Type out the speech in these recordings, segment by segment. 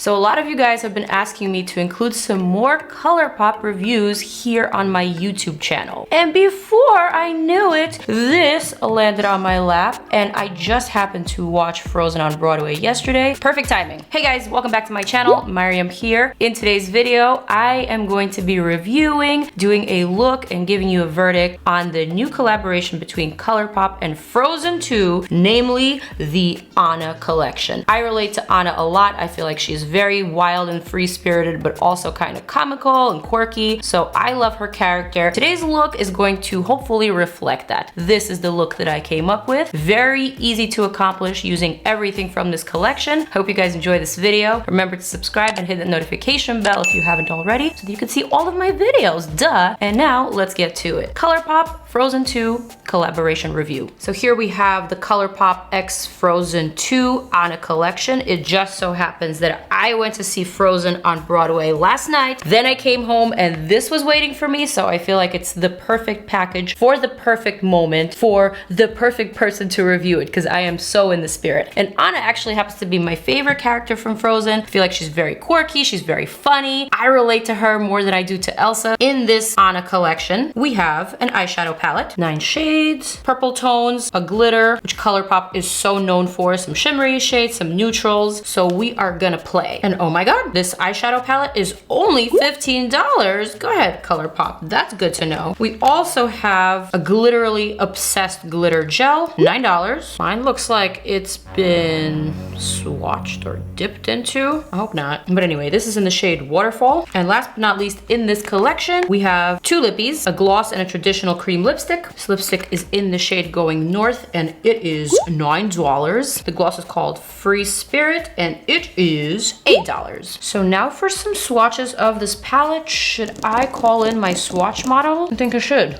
So a lot of you guys have been asking me to include some more Colourpop reviews here on my YouTube channel. And before I knew it, this landed on my lap, and I just happened to watch Frozen on Broadway yesterday. Perfect timing. Hey guys, welcome back to my channel. Maryam here. In today's video, I am going to be reviewing, doing a look, and giving you a verdict on the new collaboration between Colourpop and Frozen 2, namely the Anna collection. I relate to Anna a lot. I feel like she's very wild and free-spirited, but also kind of comical and quirky, so I love her character. Today's look is going to hopefully reflect that. This is the look that I came up with. Very easy to accomplish using everything from this collection. Hope you guys enjoy this video. Remember to subscribe and hit the notification bell if you haven't already so that you can see all of my videos, duh. And now let's get to it. Colourpop Frozen 2 collaboration review. So here we have the Colourpop X Frozen 2 Anna collection. It just so happens that I went to see Frozen on Broadway last night. Then I came home and this was waiting for me, so I feel like it's the perfect package for the perfect moment for the perfect person to review it, because I am so in the spirit. And Anna actually happens to be my favorite character from Frozen. I feel like she's very quirky, she's very funny. I relate to her more than I do to Elsa. In this Anna collection, we have an eyeshadow palette, 9 shades, purple tones, a glitter, which Colourpop is so known for, some shimmery shades, some neutrals. So we are gonna play. And oh my god, this eyeshadow palette is only $15. Go ahead, Colourpop, that's good to know. We also have a glitterly obsessed glitter gel, $9. Mine looks like it's been swatched or dipped into. I hope not. But anyway, this is in the shade Waterfall. And last but not least, in this collection, we have 2 lippies, a gloss and a traditional cream lipstick. This lipstick is in the shade Going North, and it is $9. The gloss is called Free Spirit, and it is $8. So now for some swatches of this palette. Should I call in my swatch model? I think I should.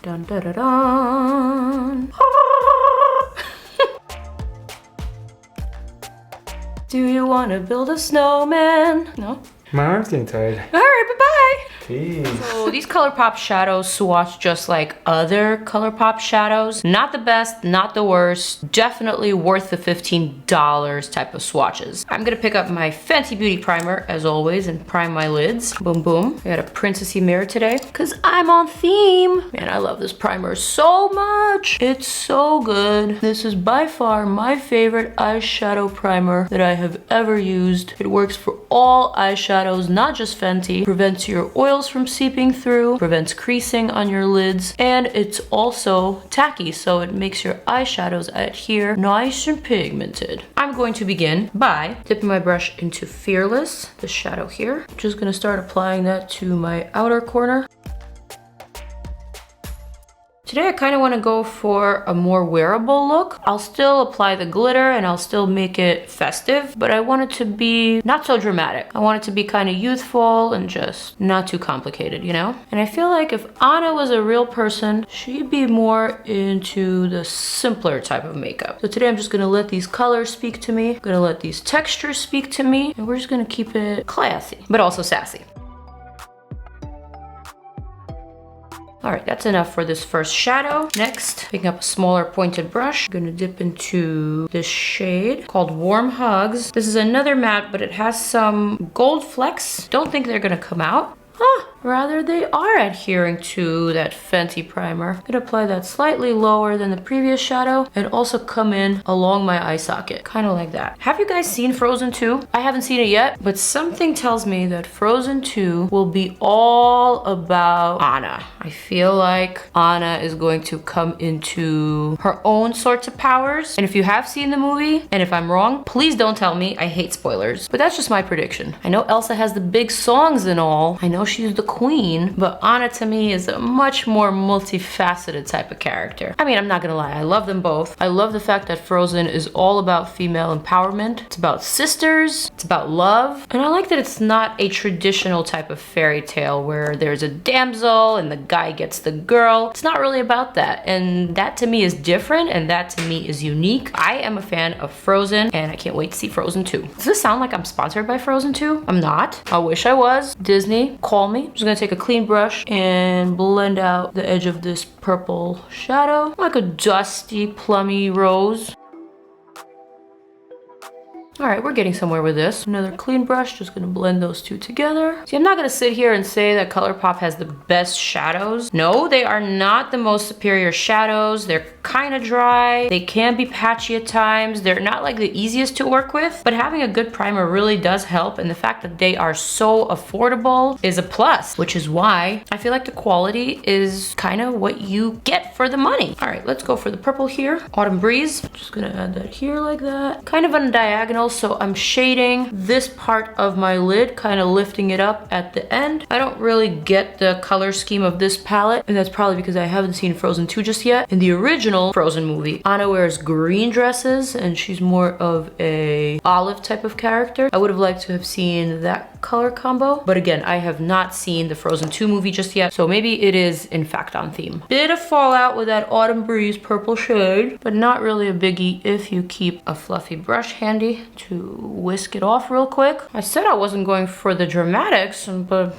Dun, dun, dun, dun. Do you want to build a snowman? No? My arm's getting tired. All right, bye-bye. Jeez. So these Colourpop shadows swatch just like other Colourpop shadows. Not the best, not the worst. Definitely worth the $15 type of swatches. I'm gonna pick up my Fenty Beauty primer as always and prime my lids. Boom, boom. I got a princessy mirror today because I'm on theme. Man, I love this primer so much. It's so good. This is by far my favorite eyeshadow primer that I have ever used. It works for all eyeshadows, not just Fenty. Prevents your oils from seeping through, prevents creasing on your lids, and it's also tacky, so it makes your eyeshadows adhere nice and pigmented. I'm going to begin by dipping my brush into Fearless, the shadow here. Just gonna start applying that to my outer corner. Today I kind of want to go for a more wearable look. I'll still apply the glitter and I'll still make it festive, but I want it to be not so dramatic. I want it to be kind of youthful and just not too complicated, you know? And I feel like if Anna was a real person, she'd be more into the simpler type of makeup. So today I'm just gonna let these colors speak to me. I'm gonna let these textures speak to me, and we're just gonna keep it classy, but also sassy. All right, that's enough for this first shadow. Next, picking up a smaller pointed brush, I'm gonna dip into this shade called Warm Hugs. This is another matte, but it has some gold flecks. Don't think they're gonna come out. Rather they are adhering to that Fenty primer. I'm gonna apply that slightly lower than the previous shadow and also come in along my eye socket, kind of like that. Have you guys seen Frozen 2? I haven't seen it yet, but something tells me that Frozen 2 will be all about Anna. I feel like Anna is going to come into her own sorts of powers. And if you have seen the movie, and if I'm wrong, please don't tell me. I hate spoilers, but that's just my prediction. I know Elsa has the big songs and all. I know she's the queen, but Anna to me is a much more multifaceted type of character. I mean, I'm not gonna lie, I love them both. I love the fact that Frozen is all about female empowerment. It's about sisters, it's about love, and I like that it's not a traditional type of fairy tale where there's a damsel and the guy gets the girl. It's not really about that, and that to me is different, and that to me is unique. I am a fan of Frozen, and I can't wait to see Frozen 2. Does this sound like I'm sponsored by Frozen 2? I'm not. I wish I was. Disney, call me. I'm just gonna take a clean brush and blend out the edge of this purple shadow like a dusty, plummy rose. All right, we're getting somewhere with this. Another clean brush, just gonna blend those two together. See, I'm not gonna sit here and say that Colourpop has the best shadows. No, they are not the most superior shadows. They're kind of dry. They can be patchy at times. They're not like the easiest to work with, but having a good primer really does help. And the fact that they are so affordable is a plus, which is why I feel like the quality is kind of what you get for the money. All right, let's go for the purple here. Autumn Breeze. Just gonna add that here like that. Kind of on a diagonal, so I'm shading this part of my lid, kind of lifting it up at the end. I don't really get the color scheme of this palette, and that's probably because I haven't seen Frozen 2 just yet. In the original Frozen movie, Anna wears green dresses, and she's more of a olive type of character. I would have liked to have seen that color combo, but again, I have not seen the Frozen 2 movie just yet, so maybe it is in fact on theme. Bit of fallout with that Autumn Breeze purple shade, but not really a biggie if you keep a fluffy brush handy to whisk it off real quick. I said I wasn't going for the dramatics, but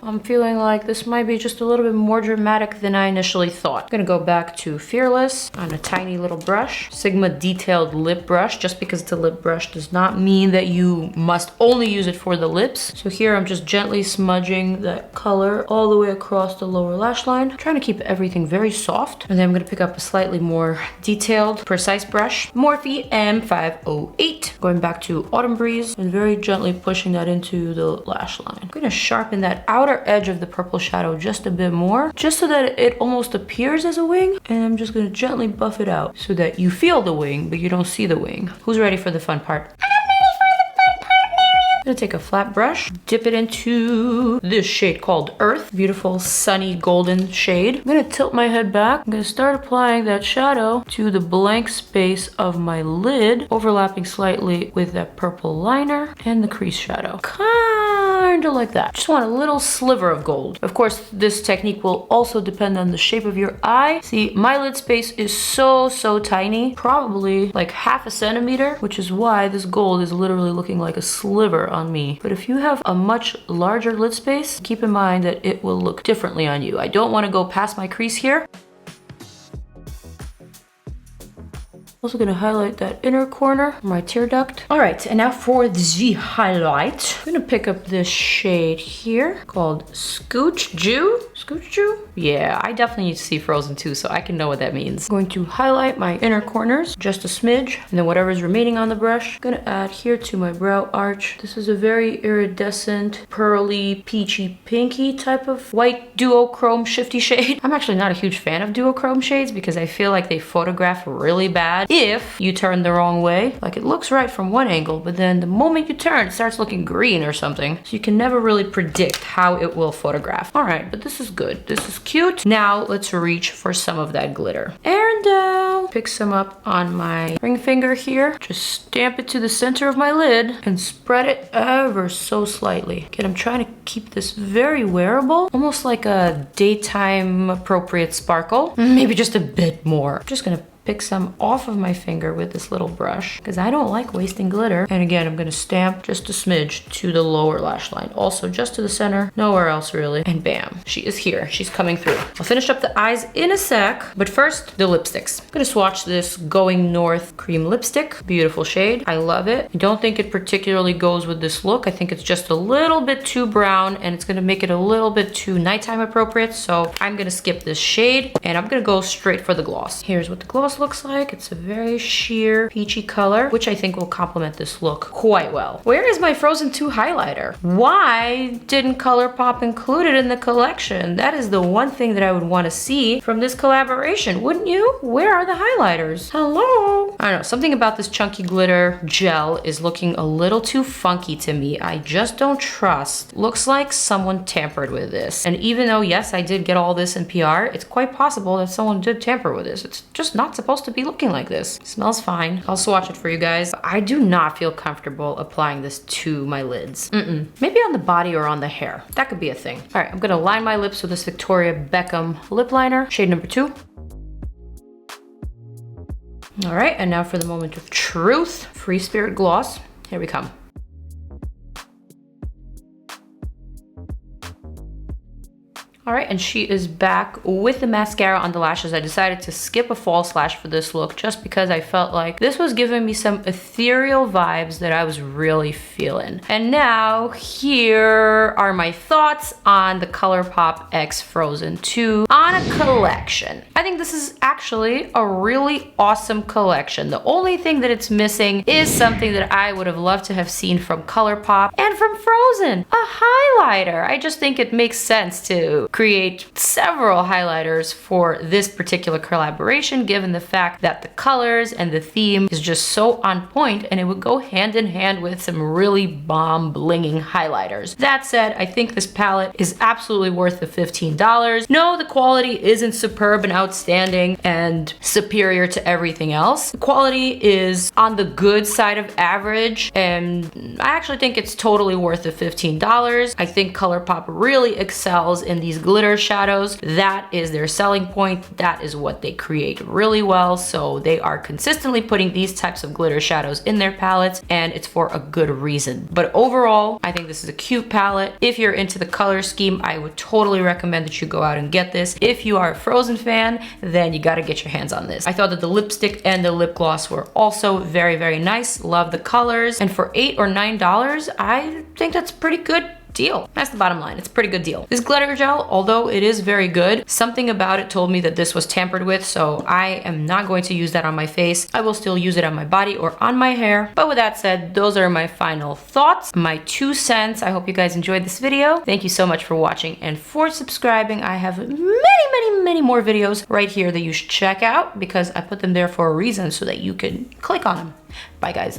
I'm feeling like this might be just a little bit more dramatic than I initially thought. I'm gonna go back to Fearless on a tiny little brush. Sigma detailed lip brush. Just because it's a lip brush does not mean that you must only use it for the lips. So here I'm just gently smudging that color all the way across the lower lash line. I'm trying to keep everything very soft. And then I'm gonna pick up a slightly more detailed, precise brush. Morphe M508. Going back to Autumn Breeze and very gently pushing that into the lash line. I'm gonna sharpen that outer edge of the purple shadow just a bit more, just so that it almost appears as a wing. And I'm just gonna gently buff it out so that you feel the wing, but you don't see the wing. Who's ready for the fun part? I'm gonna take a flat brush, dip it into this shade called Earth. Beautiful sunny golden shade. I'm gonna tilt my head back. I'm gonna start applying that shadow to the blank space of my lid, overlapping slightly with that purple liner and the crease shadow. Kinda like that. Just want a little sliver of gold. Of course, this technique will also depend on the shape of your eye. See, my lid space is so tiny, probably like half a centimeter, which is why this gold is literally looking like a sliver on me. But if you have a much larger lid space, keep in mind that it will look differently on you. I don't want to go past my crease here. Also gonna highlight that inner corner, my tear duct. All right, and now for the highlight. I'm gonna pick up this shade here called Scooch Jew. Scooch Jew? Yeah, I definitely need to see Frozen 2, so I can know what that means. I'm going to highlight my inner corners, just a smidge, and then whatever's remaining on the brush, I'm gonna add here to my brow arch. This is a very iridescent, pearly, peachy, pinky type of white duochrome shifty shade. I'm actually not a huge fan of duochrome shades because I feel like they photograph really bad if you turn the wrong way. Like, it looks right from one angle, but then the moment you turn, it starts looking green or something. So you can never really predict how it will photograph. All right, but this is good. This is cute. Now let's reach for some of that glitter. Arendelle. Pick some up on my ring finger here. Just stamp it to the center of my lid and spread it ever so slightly. Again, I'm trying to keep this very wearable, almost like a daytime appropriate sparkle. Maybe just a bit more. I'm just gonna pick some off of my finger with this little brush because I don't like wasting glitter. And again, I'm gonna stamp just a smidge to the lower lash line. Also just to the center, nowhere else really. And bam, she is here. She's coming through. I'll finish up the eyes in a sec, but first, the lipsticks. I'm gonna swatch this Going North cream lipstick. Beautiful shade. I love it. I don't think it particularly goes with this look. I think it's just a little bit too brown and it's gonna make it a little bit too nighttime appropriate. So I'm gonna skip this shade and I'm gonna go straight for the gloss. Here's what the gloss looks like. It's a very sheer peachy color, which I think will complement this look quite well. Where is my Frozen 2 highlighter? Why didn't Colourpop include it in the collection? That is the one thing that I would want to see from this collaboration, wouldn't you? Where are the highlighters? Hello? I don't know, something about this chunky glitter gel is looking a little too funky to me. I just don't trust. Looks like someone tampered with this. And even though, yes, I did get all this in PR, it's quite possible that someone did tamper with this. It's just not supposed to be looking like this. Smells fine. I'll swatch it for you guys. I do not feel comfortable applying this to my lids. Maybe on the body or on the hair. That could be a thing. All right, I'm gonna line my lips with this Victoria Beckham lip liner, shade number 2. All right, and now for the moment of truth. Free Spirit gloss. Here we come. All right, and she is back with the mascara on the lashes. I decided to skip a false lash for this look just because I felt like this was giving me some ethereal vibes that I was really feeling. And now here are my thoughts on the Colourpop X Frozen 2 on a collection. I think this is actually a really awesome collection. The only thing that it's missing is something that I would have loved to have seen from Colourpop and from Frozen, a highlighter. I just think it makes sense to create several highlighters for this particular collaboration, given the fact that the colors and the theme is just so on point, and it would go hand in hand with some really bomb blinging highlighters. That said, I think this palette is absolutely worth the $15. No, the quality isn't superb and outstanding and superior to everything else. The quality is on the good side of average, and I actually think it's totally worth the $15. I think Colourpop really excels in these glitter shadows. That is their selling point. That is what they create really well. So they are consistently putting these types of glitter shadows in their palettes, and it's for a good reason. But overall, I think this is a cute palette. If you're into the color scheme, I would totally recommend that you go out and get this. If you are a Frozen fan, then you gotta get your hands on this. I thought that the lipstick and the lip gloss were also very, very nice. Love the colors. And for $8 or $9, I think that's a pretty good deal. That's the bottom line. It's a pretty good deal. This glitter gel, although it is very good, something about it told me that this was tampered with, so I am not going to use that on my face. I will still use it on my body or on my hair. But with that said, those are my final thoughts, my 2 cents. I hope you guys enjoyed this video. Thank you so much for watching and for subscribing. I have many more videos right here that you should check out because I put them there for a reason so that you can click on them. Bye guys.